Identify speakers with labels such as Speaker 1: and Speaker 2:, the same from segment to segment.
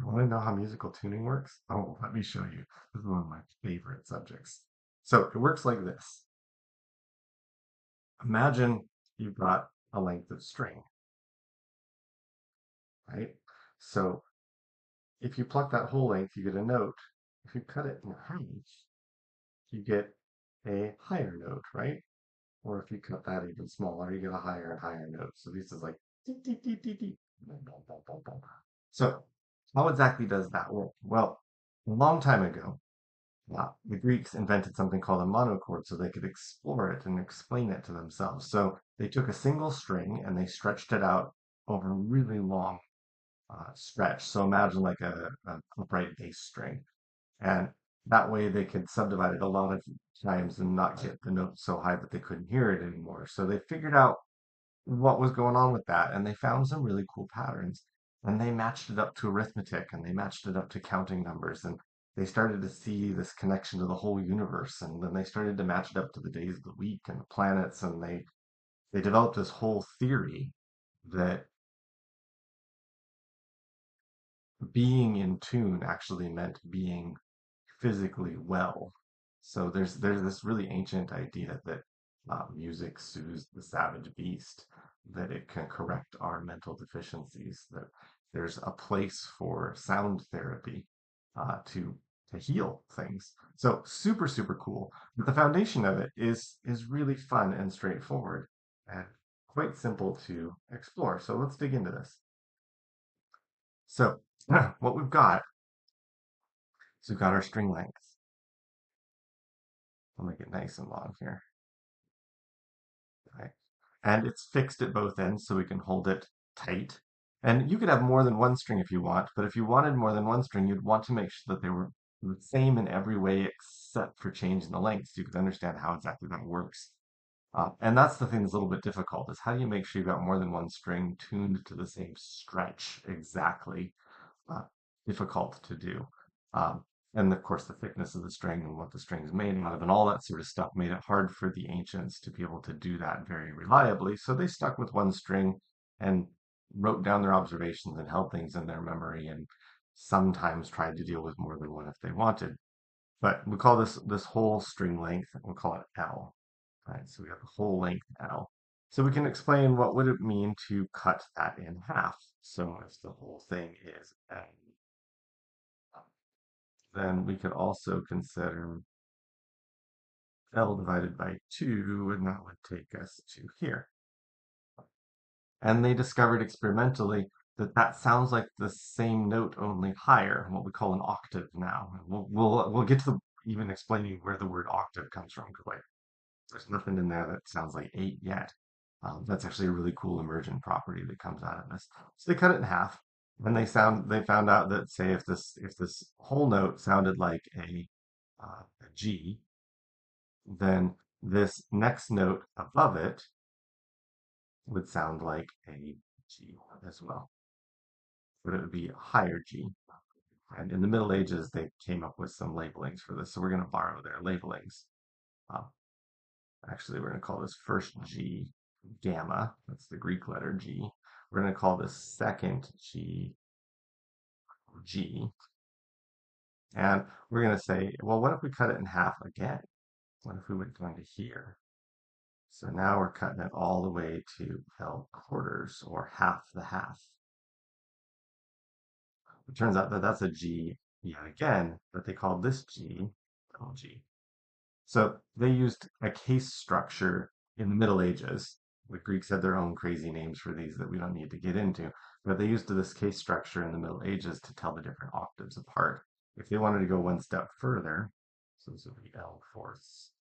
Speaker 1: You want to know how musical tuning works? Oh, let me show you. This is one of my favorite subjects. So it works like this. Imagine you've got a length of string, right? So if you pluck that whole length, you get a note. If you cut it in half, you get a higher note, right? Or if you cut that even smaller, you get a higher and higher note. So this is like dee, dee, dee, dee, dee. So how exactly does that work? Well, a long time ago, the Greeks invented something called a monochord so they could explore it and explain it to themselves. So they took a single string and they stretched it out over a really long stretch. So imagine like a upright bass string. And that way they could subdivide it a lot of times and not get the note so high that they couldn't hear it anymore. So they figured out what was going on with that and they found some really cool patterns. And they matched it up to arithmetic and they matched it up to counting numbers and they started to see this connection to the whole universe and then they started to match it up to the days of the week and the planets and they developed this whole theory that being in tune actually meant being physically well. So there's this really ancient idea that music soothes the savage beast, that it can correct our mental deficiencies, that there's a place for sound therapy to heal things. So super cool. But the foundation of it is really fun and straightforward and quite simple to explore. So let's dig into this. So what we've got is we've got our string length. I'll make it nice and long here. Right? And it's fixed at both ends so we can hold it tight. And you could have more than one string if you want, but if you wanted more than one string, you'd want to make sure that they were the same in every way except for changing the length so you could understand how exactly that works. And that's the thing that's a little bit difficult is how do you make sure you've got more than one string tuned to the same stretch exactly? uh, Difficult to do. Um, and of course, the thickness of the string and what the string is made out of and all that sort of stuff made it hard for the ancients to be able to do that very reliably. So they stuck with one string and wrote down their observations and held things in their memory and sometimes tried to deal with more than one if they wanted. But we call this whole string length, we'll call it L. Right? So we have the whole length L. So we can explain what would it mean to cut that in half. So if the whole thing is L, then we could also consider L divided by 2, and that would take us to here. And they discovered experimentally that that sounds like the same note, only higher, what we call an octave now. And we'll get to even explaining where the word octave comes from, because like there's nothing in there that sounds like 8 yet. That's actually a really cool emergent property that comes out of this. So they cut it in half, and they found out that say if this whole note sounded like a G, then this next note above it would sound like a G as well, but it would be a higher G. And in the Middle Ages, they came up with some labelings for this, so we're going to borrow their labelings. Uh, Actually, we're going to call this first G gamma. That's the Greek letter G. We're going to call this second G G. And we're going to say, well, what if we cut it in half again? What if we went down to here? So now we're cutting it all the way to L quarters, or half the half. It turns out that that's a G yet again, but they called this G L G. So they used a case structure in the Middle Ages. The Greeks had their own crazy names for these that we don't need to get into, but they used this case structure in the Middle Ages to tell the different octaves apart. If they wanted to go one step further, so this would be L fourths,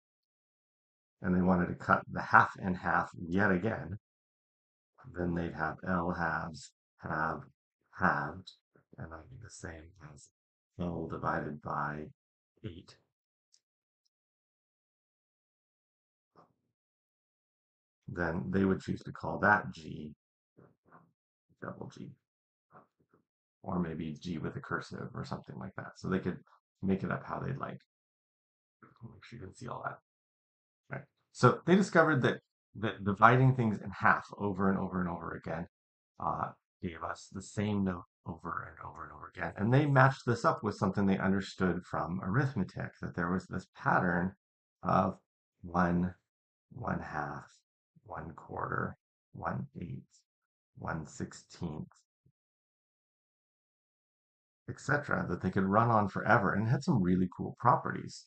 Speaker 1: and they wanted to cut the half in half yet again, then they'd have L halves, have, halved, and that would be the same as L divided by 8. Then they would choose to call that G double G, or maybe G with a cursive or something like that. So they could make it up how they'd like. Make sure you can see all that. Right. So they discovered that dividing things in half over and over and over again uh, gave us the same note over and over and over again. And they matched this up with something they understood from arithmetic, that there was this pattern of one, one half, one quarter, one eighth, 1/16, etc., that they could run on forever and it had some really cool properties.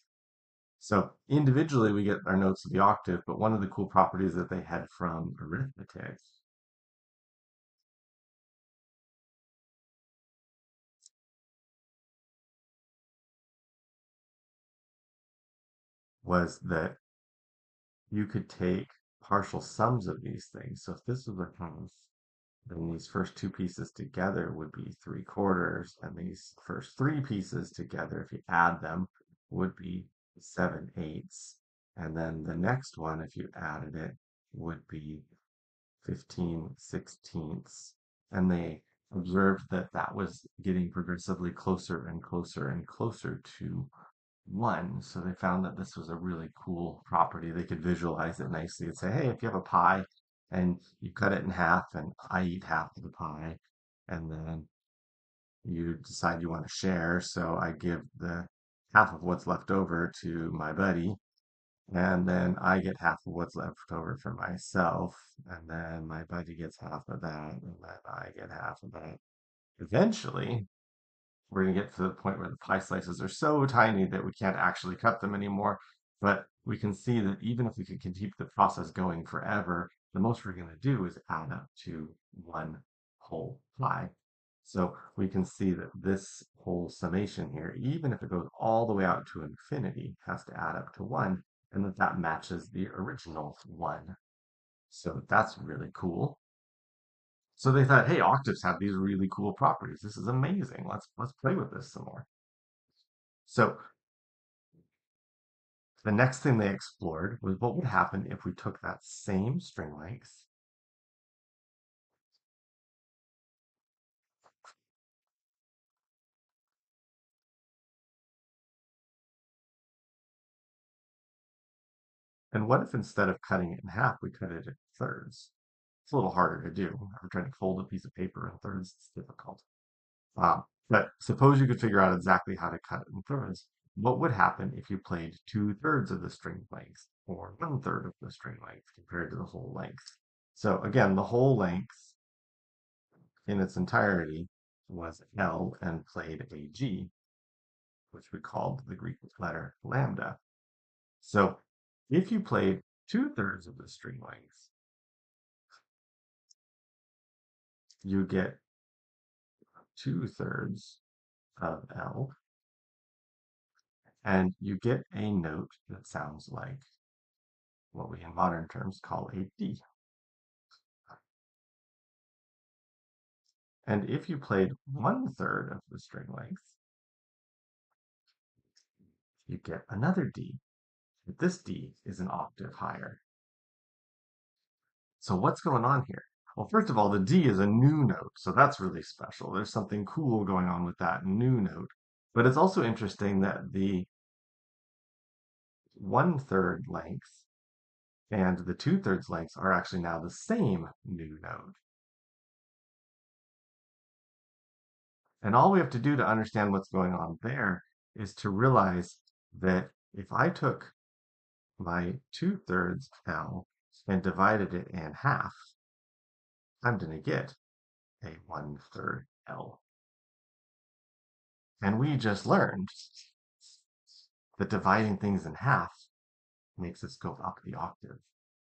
Speaker 1: So individually, we get our notes of the octave, but one of the cool properties that they had from arithmetic was that you could take partial sums of these things. So if this was a half, then these first two pieces together would be 3/4, and these first three pieces together, if you add them, would be 7/8. And then the next one, if you added it, would be 15/16. And they observed that that was getting progressively closer and closer and closer to one. So they found that this was a really cool property. They could visualize it nicely and say, hey, if you have a pie and you cut it in half and I eat half of the pie, and then you decide you want to share, so I give the half of what's left over to my buddy, and then I get half of what's left over for myself, and then my buddy gets half of that, and then I get half of that. Eventually, we're going to get to the point where the pie slices are so tiny that we can't actually cut them anymore. But we can see that even if we can keep the process going forever, the most we're going to do is add up to one whole pie. So we can see that this whole summation here, even if it goes all the way out to infinity, has to add up to one, and that matches the original one. So that's really cool. So they thought, hey, octaves have these really cool properties. This is amazing. Let's play with this some more. So the next thing they explored was what would happen if we took that same string length and what if instead of cutting it in half, we cut it in thirds? It's a little harder to do. Ever trying to fold a piece of paper in thirds, it's difficult. But suppose you could figure out exactly how to cut it in thirds. What would happen if you played 2/3 of the string length or 1/3 of the string length compared to the whole length? So again, the whole length in its entirety was L and played a G, which we called the Greek letter lambda. So if you played 2/3 of the string length, you get 2/3 of L, and you get a note that sounds like what we in modern terms call a D. And if you played 1/3 of the string length, you get another D. But this D is an octave higher. So what's going on here? Well, first of all, the D is a new note, so that's really special. There's something cool going on with that new note. But it's also interesting that the 1/3 length and the 2/3 lengths are actually now the same new note. And all we have to do to understand what's going on there is to realize that if I took my 2/3 L and divided it in half, I'm going to get a 1/3 L. And we just learned that dividing things in half makes us go up the octave.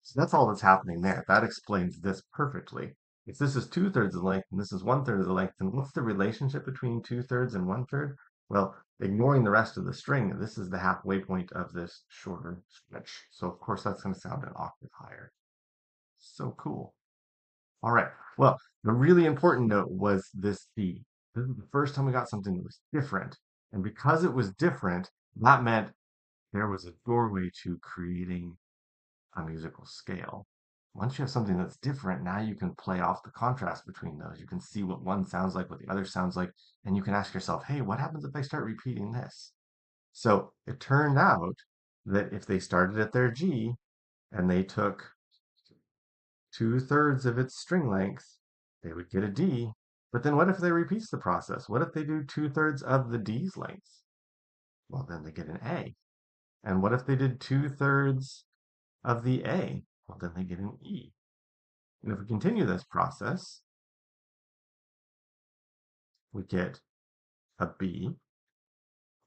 Speaker 1: So that's all that's happening there. That explains this perfectly. If this is 2/3 of the length and this is 1/3 of the length, then what's the relationship between 2/3 and 1/3? Well, ignoring the rest of the string, this is the halfway point of this shorter stretch. So of course that's going to sound an octave higher. So cool. All right. Well, the really important note was this D. This is the first time we got something that was different. And because it was different, that meant there was a doorway to creating a musical scale. Once you have something that's different, now you can play off the contrast between those. You can see what one sounds like, what the other sounds like, and you can ask yourself, hey, what happens if I start repeating this? So it turned out that if they started at their G and they took 2/3 of its string length, they would get a D. But then what if they repeats the process? What if they do 2/3 of the D's length? Well, then they get an A. And what if they did 2/3 of the A? Well, then they get an E. And if we continue this process, we get a B.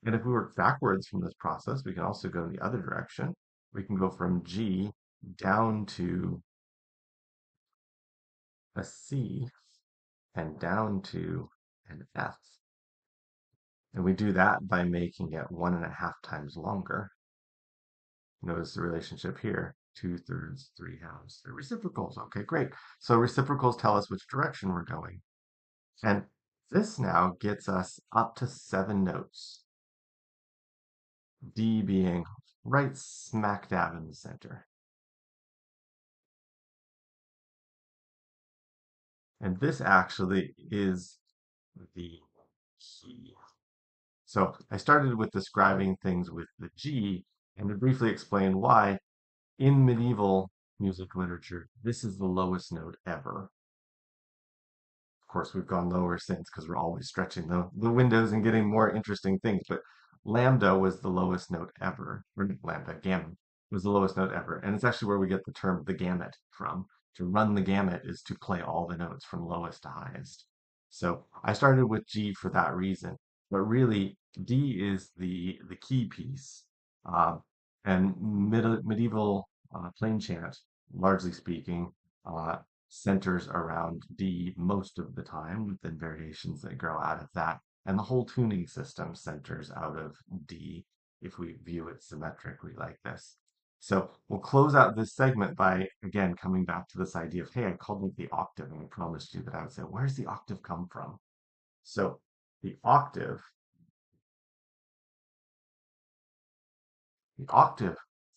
Speaker 1: And if we work backwards from this process, we can also go in the other direction. We can go from G down to a C and down to an F. And we do that by making it 1.5 times longer. Notice the relationship here. 2/3, 3/2. They're reciprocals. Okay, great. So reciprocals tell us which direction we're going. And this now gets us up to 7 notes. D being right smack dab in the center. And this actually is the key. So I started with describing things with the G and to briefly explain why in medieval music literature, this is the lowest note ever. Of course, we've gone lower since because we're always stretching the windows and getting more interesting things. But lambda was the lowest note ever, or not lambda, gamut was the lowest note ever. And it's actually where we get the term the gamut from. To run the gamut is to play all the notes from lowest to highest. So I started with G for that reason. But really, D is the key piece. Uh, and medieval plain chant, largely speaking, uh, centers around D most of the time, with then variations that grow out of that. And the whole tuning system centers out of D if we view it symmetrically like this. So we'll close out this segment by, again, coming back to this idea of, hey, I called it the octave, and I promised you that I would say, where's the octave come from? So the octave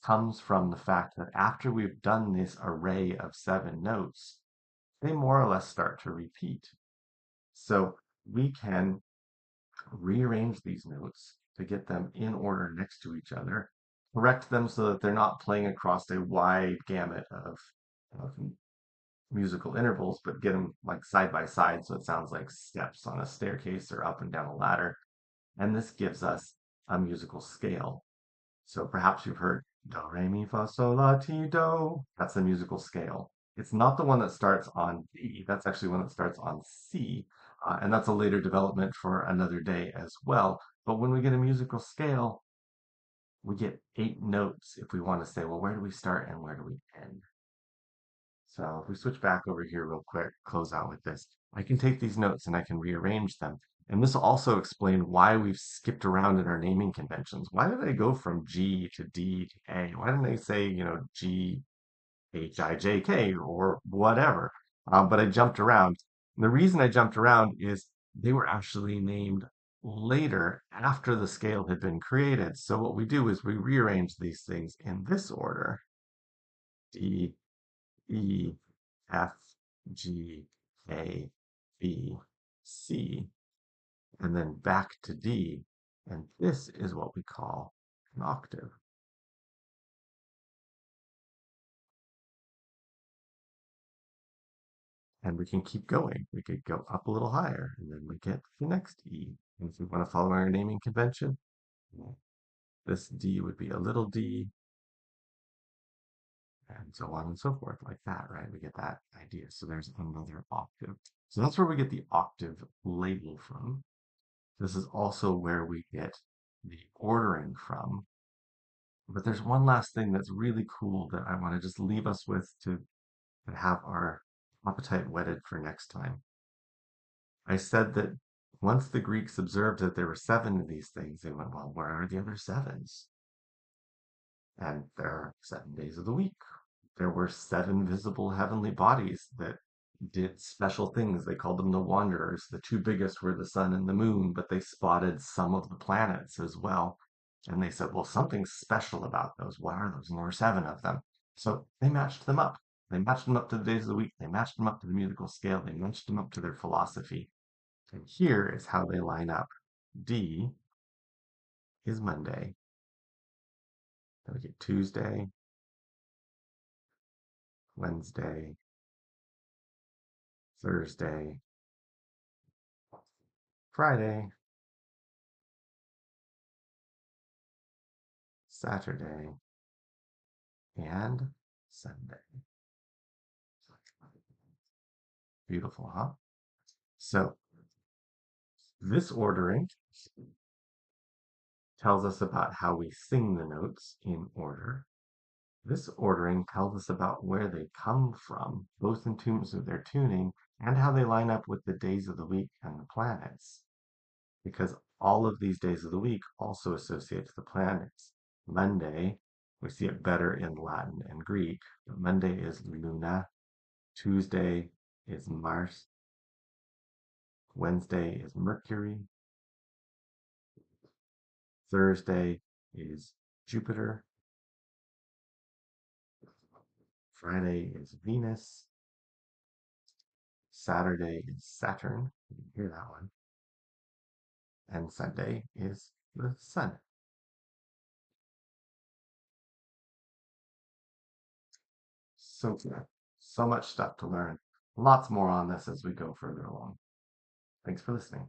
Speaker 1: comes from the fact that after we've done this array of 7 notes, they more or less start to repeat. So we can rearrange these notes to get them in order next to each other, correct them so that they're not playing across a wide gamut of musical intervals, but get them like side by side so it sounds like steps on a staircase or up and down a ladder. And this gives us a musical scale. So perhaps you've heard do, re, mi, fa, sol, la, ti, do. That's the musical scale. It's not the one that starts on D. That's actually one that starts on C. And that's a later development for another day as well. But when we get a musical scale, we get 8 notes if we want to say, well, where do we start and where do we end? So if we switch back over here real quick, close out with this, I can take these notes and I can rearrange them. And this will also explain why we've skipped around in our naming conventions. Why did I go from G to D to A? Why didn't they say, G, H, I, J, K or whatever? But I jumped around. And the reason I jumped around is they were actually named later after the scale had been created. So what we do is we rearrange these things in this order. D, E, F, G, A, B, C, and then back to D. And this is what we call an octave. And we can keep going. We could go up a little higher, and then we get the next E. And if we want to follow our naming convention, this D would be a little d, and so on and so forth, like that, right? We get that idea. So there's another octave. So that's where we get the octave label from. This is also where we get the ordering from. But there's one last thing that's really cool that I want to just leave us with to have our appetite whetted for next time. I said that once the Greeks observed that there were 7 of these things, they went, well, where are the other sevens? And there are 7 days of the week. There were 7 visible heavenly bodies that did special things. They called them the Wanderers. The 2 biggest were the sun and the moon, but they spotted some of the planets as well. And they said, well, something's special about those. What are those? And there were 7 of them. So they matched them up. They matched them up to the days of the week. They matched them up to the musical scale. They matched them up to their philosophy. And here is how they line up. D is Monday. Then we get Tuesday, Wednesday, Thursday, Friday, Saturday, and Sunday. Beautiful, huh? So this ordering tells us about how we sing the notes in order. This ordering tells us about where they come from, both in terms of their tuning and how they line up with the days of the week and the planets, because all of these days of the week also associate to the planets. Monday, we see it better in Latin and Greek, but Monday is Luna, Tuesday is Mars, Wednesday is Mercury, Thursday is Jupiter, Friday is Venus, Saturday is Saturn, you can hear that one, and Sunday is the Sun. So good. So much stuff to learn. Lots more on this as we go further along. Thanks for listening.